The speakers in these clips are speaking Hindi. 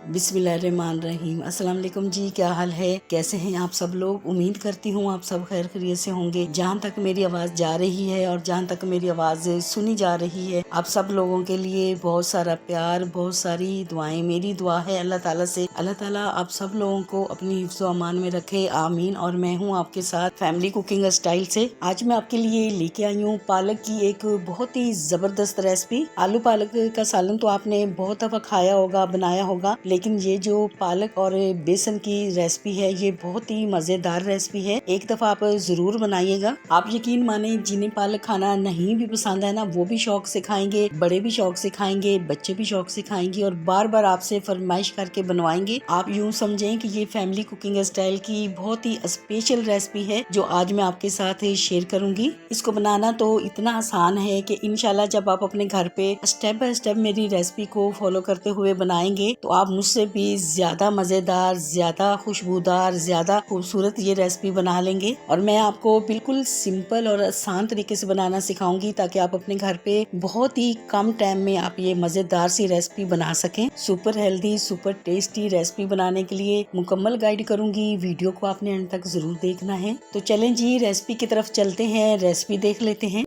बिस्मिल्लाहिर्रहमानिर्रहीम। अस्सलाम वालेकुम जी, क्या हाल है, कैसे हैं आप सब लोग। उम्मीद करती हूँ आप सब खैर खैरियत से होंगे। जहाँ तक मेरी आवाज़ जा रही है और जहाँ तक मेरी आवाज़ सुनी जा रही है, आप सब लोगों के लिए बहुत सारा प्यार, बहुत सारी दुआएं। मेरी दुआ है अल्लाह ताला से, अल्लाह ताला आप सब लोगों को अपनी हिफ्ज़ व अमान में रखे, आमीन। और मैं हूँ आपके साथ फैमिली कुकिंग स्टाइल से। आज मैं आपके लिए लेके आई हूँ पालक की एक बहुत ही ज़बरदस्त रेसिपी। आलू पालक का सालन तो आपने बहुत दफ़ा खाया होगा, बनाया होगा, लेकिन ये जो पालक और बेसन की रेसिपी है ये बहुत ही मजेदार रेसिपी है। एक दफा आप जरूर बनाइएगा। आप यकीन माने, जिन्हें पालक खाना नहीं भी पसंद है ना, वो भी शौक से खाएंगे, बड़े भी शौक से खाएंगे, बच्चे भी शौक से खाएंगे और बार बार आपसे फरमाइश करके बनवाएंगे। आप यूँ समझें कि ये फैमिली कुकिंग स्टाइल की बहुत ही स्पेशल रेसिपी है जो आज मैं आपके साथ शेयर करूंगी। इसको बनाना तो इतना आसान है कि इंशाल्लाह जब आप अपने घर पे स्टेप बाय स्टेप मेरी रेसिपी को फॉलो करते हुए बनाएंगे तो आप मुझसे भी ज्यादा मजेदार, ज्यादा खुशबूदार, ज्यादा खूबसूरत ये रेसिपी बना लेंगे। और मैं आपको बिल्कुल सिंपल और आसान तरीके से बनाना सिखाऊंगी ताकि आप अपने घर पे बहुत ही कम टाइम में आप ये मजेदार सी रेसिपी बना सकें। Super healthy, super tasty recipe बनाने के लिए मुकम्मल गाइड करूंगी। वीडियो को आपने अंत तक जरूर देखना है। तो चलें जी, रेसिपी की तरफ चलते हैं, रेसिपी देख लेते हैं।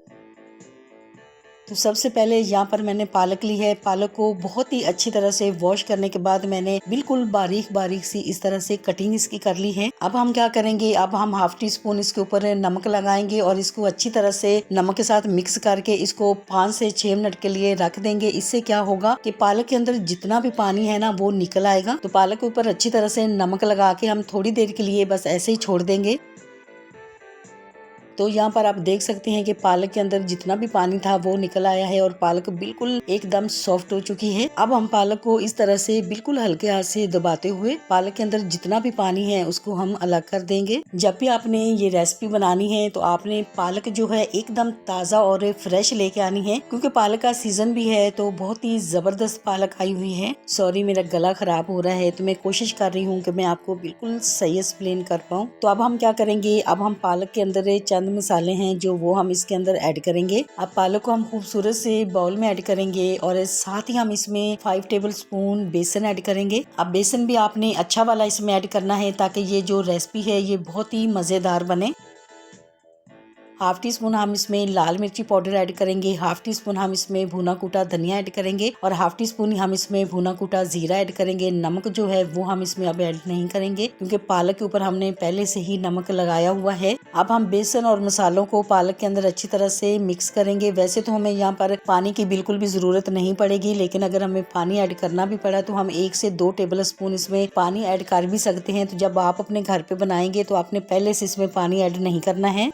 तो सबसे पहले यहाँ पर मैंने पालक ली है। पालक को बहुत ही अच्छी तरह से वॉश करने के बाद मैंने बिल्कुल बारीक बारीक सी इस तरह से कटिंग इसकी कर ली है। अब हम क्या करेंगे, अब हम हाफ टी स्पून इसके ऊपर नमक लगाएंगे और इसको अच्छी तरह से नमक के साथ मिक्स करके इसको 5 से 6 मिनट के लिए रख देंगे। इससे क्या होगा कि पालक के अंदर जितना भी पानी है ना वो निकल आएगा। तो पालक के ऊपर अच्छी तरह से नमक लगा के हम थोड़ी देर के लिए बस ऐसे ही छोड़ देंगे। तो यहाँ पर आप देख सकते हैं कि पालक के अंदर जितना भी पानी था वो निकल आया है और पालक बिल्कुल एकदम सॉफ्ट हो चुकी है। अब हम पालक को इस तरह से बिल्कुल हल्के हाथ से दबाते हुए पालक के अंदर जितना भी पानी है उसको हम अलग कर देंगे। जब भी आपने ये रेसिपी बनानी है तो आपने पालक जो है एकदम ताज़ा और फ्रेश लेके आनी है, क्योंकि पालक का सीजन भी है तो बहुत ही जबरदस्त पालक आई हुई है। सॉरी, मेरा गला खराब हो रहा है तो मैं कोशिश कर रही हूँ कि मैं आपको बिल्कुल सही एक्सप्लेन कर पाऊँ। तो अब हम क्या करेंगे, अब हम पालक के अंदर चंद मसाले हैं जो वो हम इसके अंदर ऐड करेंगे। अब पालक को हम खूबसूरत से बाउल में ऐड करेंगे और साथ ही हम इसमें 5 टेबल स्पून बेसन ऐड करेंगे। अब बेसन भी आपने अच्छा वाला इसमें ऐड करना है ताकि ये जो रेसिपी है ये बहुत ही मजेदार बने। हाफ टी स्पून हम इसमें लाल मिर्ची पाउडर ऐड करेंगे, हाफ टी स्पून हम इसमें भुना कूटा धनिया ऐड करेंगे और हाफ टी स्पून हम इसमें भुना कूटा जीरा ऐड करेंगे। नमक जो है वो हम इसमें अब ऐड नहीं करेंगे क्योंकि पालक के ऊपर हमने पहले से ही नमक लगाया हुआ है। अब हम बेसन और मसालों को पालक के अंदर अच्छी तरह से मिक्स करेंगे। वैसे तो हमें यहाँ पर पानी की बिल्कुल भी जरूरत नहीं पड़ेगी, लेकिन अगर हमें पानी ऐड करना भी पड़ा तो हम 1 से 2 टेबल स्पून इसमें पानी ऐड कर भी सकते हैं। तो जब आप अपने घर पे बनाएंगे तो आपने पहले से इसमें पानी ऐड नहीं करना है।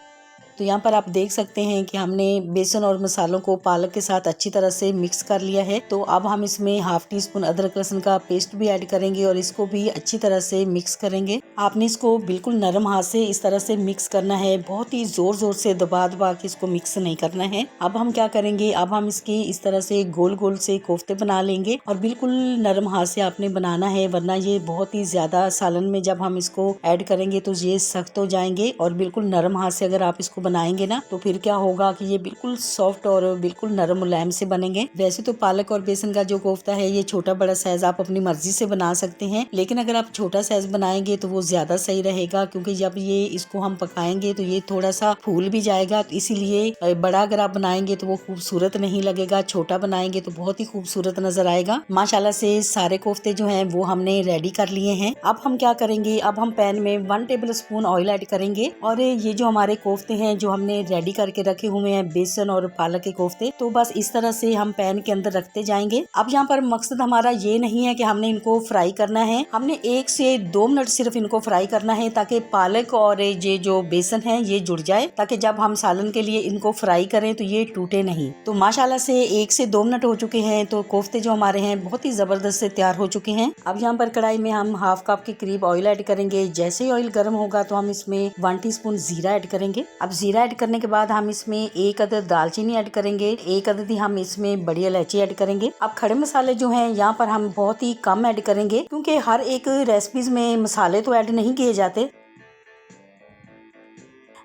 तो यहाँ पर आप देख सकते हैं कि हमने बेसन और मसालों को पालक के साथ अच्छी तरह से मिक्स कर लिया है। तो अब हम इसमें हाफ टी स्पून अदरक लहसुन का पेस्ट भी ऐड करेंगे और इसको भी अच्छी तरह से मिक्स करेंगे। आपने इसको बिल्कुल नरम हाथ से इस तरह से मिक्स करना है, बहुत ही जोर जोर से दबा दबा के इसको मिक्स नहीं करना है। अब हम क्या करेंगे, अब हम इसकी इस तरह से गोल गोल से कोफ्ते बना लेंगे और बिल्कुल नरम हाथ से आपने बनाना है, वरना ये बहुत ही ज्यादा सालन में जब हम इसको ऐड करेंगे तो ये सख्त हो जाएंगे। और बिल्कुल नरम हाथ से अगर आप इसको बनाएंगे ना तो फिर क्या होगा कि ये बिल्कुल सॉफ्ट और बिल्कुल नरम मुलायम से बनेंगे। वैसे तो पालक और बेसन का जो कोफ्ता है ये छोटा बड़ा साइज आप अपनी मर्जी से बना सकते हैं, लेकिन अगर आप छोटा साइज बनाएंगे तो वो ज्यादा सही रहेगा, क्योंकि जब ये इसको हम पकाएंगे तो ये थोड़ा सा फूल भी जाएगा। तो इसीलिए बड़ा अगर आप बनाएंगे तो वो खूबसूरत नहीं लगेगा, छोटा बनाएंगे तो बहुत ही खूबसूरत नजर आएगा। माशाल्लाह से सारे कोफ्ते जो हैं वो हमने रेडी कर लिए हैं। अब हम क्या करेंगे, अब हम पैन में 1 टेबल स्पून ऑयल ऐड करेंगे और ये जो हमारे कोफ्ते हैं जो हमने रेडी करके रखे हुए हैं बेसन और पालक के कोफ्ते, तो बस इस तरह से हम पैन के अंदर रखते जाएंगे। अब यहाँ पर मकसद हमारा ये नहीं है कि हमने इनको फ्राई करना है, हमने 1 से 2 मिनट सिर्फ इनको फ्राई करना है ताकि पालक और ये जो बेसन है ये जुड़ जाए, ताकि जब हम सालन के लिए इनको फ्राई करें तो ये टूटे नहीं। तो माशाल्लाह से 1 से 2 मिनट हो चुके हैं तो कोफ्ते जो हमारे हैं बहुत ही जबरदस्त से तैयार हो चुके हैं। अब यहाँ पर कढ़ाई में हम हाफ कप के करीब ऑयल ऐड करेंगे। जैसे ही ऑयल गर्म होगा तो हम इसमें 1 टीस्पून जीरा ऐड करेंगे। अब जीरा ऐड करने के बाद हम इसमें 1 अदद दालचीनी ऐड करेंगे, 1 अदद ही हम इसमें बड़ी इलायची ऐड करेंगे। अब खड़े मसाले जो हैं यहाँ पर हम बहुत ही कम ऐड करेंगे, क्योंकि हर एक रेसिपीज में मसाले तो ऐड नहीं किए जाते।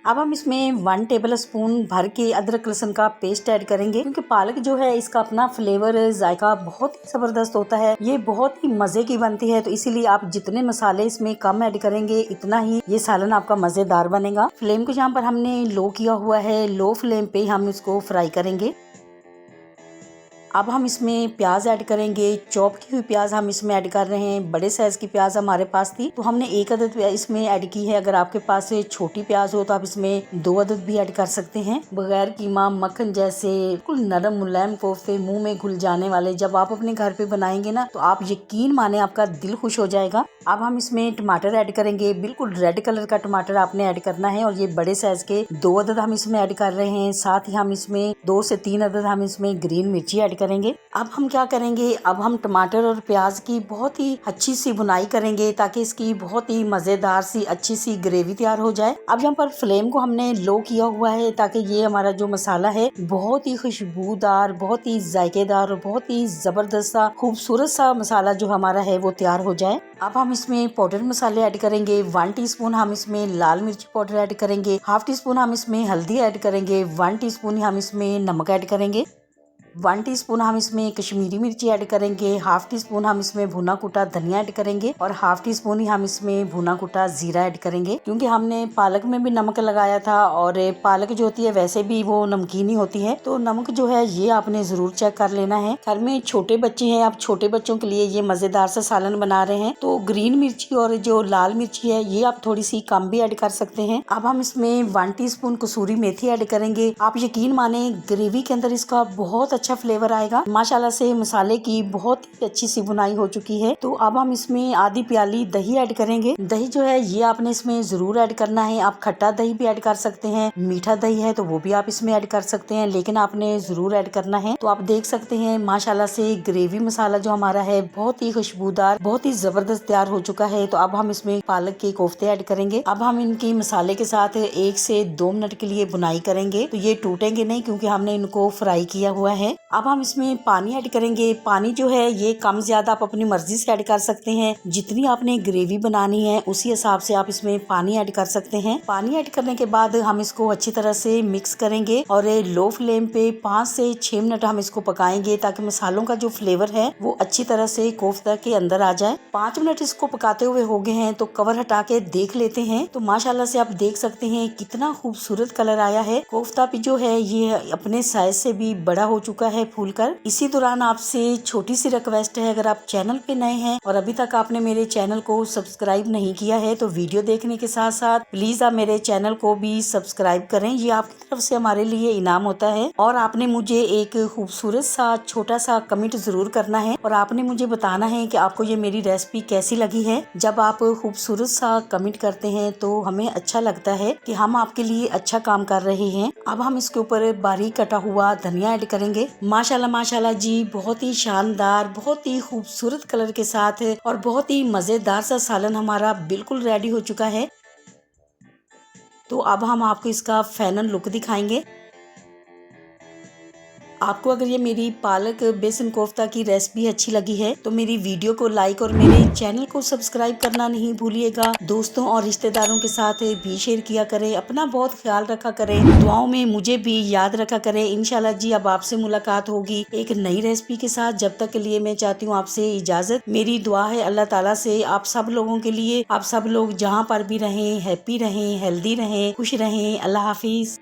अब हम इसमें 1 टेबल स्पून भर के अदरक लहसुन का पेस्ट ऐड करेंगे, क्योंकि पालक जो है इसका अपना फ्लेवर जायका बहुत ही जबरदस्त होता है, ये बहुत ही मजे की बनती है। तो इसीलिए आप जितने मसाले इसमें कम ऐड करेंगे इतना ही ये सालन आपका मजेदार बनेगा। फ्लेम को यहाँ पर हमने लो किया हुआ है, लो फ्लेम पे हम इसको फ्राई करेंगे। अब हम इसमें प्याज ऐड करेंगे, चॉप की हुई प्याज हम इसमें ऐड कर रहे हैं। बड़े साइज की प्याज हमारे पास थी तो हमने 1 अदद इसमें ऐड की है। अगर आपके पास छोटी प्याज हो तो आप इसमें 2 अदद भी ऐड कर सकते हैं। बगैर कीमा मक्खन जैसे बिल्कुल नरम मुलायम कोफ्ते मुंह में घुल जाने वाले जब आप अपने घर पे बनाएंगे ना, तो आप यकीन माने आपका दिल खुश हो जाएगा। अब हम इसमें टमाटर ऐड करेंगे, बिल्कुल रेड कलर का टमाटर आपने ऐड करना है और ये बड़े साइज के 2 अदद हम इसमें ऐड कर रहे हैं। साथ ही हम इसमें 2 से 3 अदद हम इसमें ग्रीन मिर्ची ऐड करेंगे। अब हम क्या करेंगे, अब हम टमाटर और प्याज की बहुत ही अच्छी सी भुनाई करेंगे ताकि इसकी बहुत ही मजेदार सी अच्छी सी ग्रेवी तैयार हो जाए। अब यहाँ पर फ्लेम को हमने लो किया हुआ है ताकि ये हमारा जो मसाला है बहुत ही खुशबूदार, बहुत ही जायकेदार और बहुत ही जबरदस्त सा खूबसूरत सा मसाला जो हमारा है वो तैयार हो जाए। अब हम इसमें पाउडर मसाले ऐड करेंगे। 1 टीस्पून हम इसमें लाल मिर्ची पाउडर ऐड करेंगे, ½ टीस्पून हम इसमें हल्दी ऐड करेंगे, 1 टीस्पून हम इसमें नमक ऐड करेंगे, 1 टीस्पून हम इसमें कश्मीरी मिर्ची ऐड करेंगे, ½ टीस्पून हम इसमें भुना कुटा धनिया ऐड करेंगे और ½ टीस्पून ही हम इसमें भुना कुटा जीरा ऐड करेंगे, क्योंकि हमने पालक में भी नमक लगाया था और पालक जो होती है वैसे भी वो नमकीन ही होती है। तो नमक जो है ये आपने जरूर चेक कर लेना है। घर में छोटे बच्चे हैं, आप छोटे बच्चों के लिए ये मजेदार सा सालन बना रहे हैं तो ग्रीन मिर्ची और जो लाल मिर्ची है ये आप थोड़ी सी कम भी ऐड कर सकते हैं। अब हम इसमें 1 टीस्पून कसूरी मेथी ऐड करेंगे। आप यकीन माने ग्रेवी के अंदर इसका बहुत अच्छा फ्लेवर आएगा। माशाल्लाह से मसाले की बहुत ही अच्छी सी बुनाई हो चुकी है। तो अब हम इसमें आधी प्याली दही ऐड करेंगे। दही जो है ये आपने इसमें जरूर ऐड करना है। आप खट्टा दही भी ऐड कर सकते हैं, मीठा दही है तो वो भी आप इसमें ऐड कर सकते हैं, लेकिन आपने जरूर ऐड करना है। तो आप देख सकते हैं माशाल्लाह से ग्रेवी मसाला जो हमारा है बहुत ही खुशबूदार, बहुत ही जबरदस्त तैयार हो चुका है। तो अब हम इसमें पालक के कोफ्ते ऐड करेंगे। अब हम इनकी मसाले के साथ 1 से 2 मिनट के लिए बुनाई करेंगे। तो ये टूटेंगे नहीं क्योंकि हमने इनको फ्राई किया हुआ है। अब हम इसमें पानी ऐड करेंगे। पानी जो है ये कम ज्यादा आप अपनी मर्जी से ऐड कर सकते हैं। जितनी आपने ग्रेवी बनानी है उसी हिसाब से आप इसमें पानी ऐड कर सकते हैं। पानी ऐड करने के बाद हम इसको अच्छी तरह से मिक्स करेंगे और लो फ्लेम पे 5 से 6 मिनट हम इसको पकाएंगे ताकि मसालों का जो फ्लेवर है वो अच्छी तरह से कोफ्ता के अंदर आ जाए। 5 मिनट इसको पकाते हुए हो गए हैं तो कवर हटा के देख लेते हैं। तो माशाल्लाह से आप देख सकते हैं कितना खूबसूरत कलर आया है। कोफ्ता भी जो है ये अपने साइज से भी बड़ा हो चुका है फूलकर। इसी दौरान आपसे छोटी सी रिक्वेस्ट है, अगर आप चैनल पे नए हैं और अभी तक आपने मेरे चैनल को सब्सक्राइब नहीं किया है तो वीडियो देखने के साथ साथ प्लीज आप मेरे चैनल को भी सब्सक्राइब करें। ये आपकी तरफ से हमारे लिए इनाम होता है। और आपने मुझे एक खूबसूरत सा छोटा सा कमेंट जरूर करना है और आपने मुझे बताना है कि आपको ये मेरी रेसिपी कैसी लगी है। जब आप खूबसूरत सा कमेंट करते हैं तो हमें अच्छा लगता है कि हम आपके लिए अच्छा काम कर रहे हैं। अब हम इसके ऊपर बारीक कटा हुआ धनिया ऐड करेंगे। माशाल्लाह माशाल्लाह जी, बहुत ही शानदार, बहुत ही खूबसूरत कलर के साथ और बहुत ही मजेदार सा सालन हमारा बिल्कुल रेडी हो चुका है। तो अब हम आपको इसका फाइनल लुक दिखाएंगे। आपको अगर ये मेरी पालक बेसन कोफ्ता की रेसिपी अच्छी लगी है तो मेरी वीडियो को लाइक और मेरे चैनल को सब्सक्राइब करना नहीं भूलिएगा। दोस्तों और रिश्तेदारों के साथ भी शेयर किया करें। अपना बहुत ख्याल रखा करें, दुआओं में मुझे भी याद रखा करें। इंशाल्लाह जी अब आपसे मुलाकात होगी एक नई रेसिपी के साथ। जब तक के लिए मैं चाहती हूँ आपसे इजाजत। मेरी दुआ है अल्लाह ताला से आप सब लोगों के लिए, आप सब लोग जहाँ पर भी रहें हैप्पी रहें, हेल्दी रहें, खुश रहें। अल्लाह हाफिज।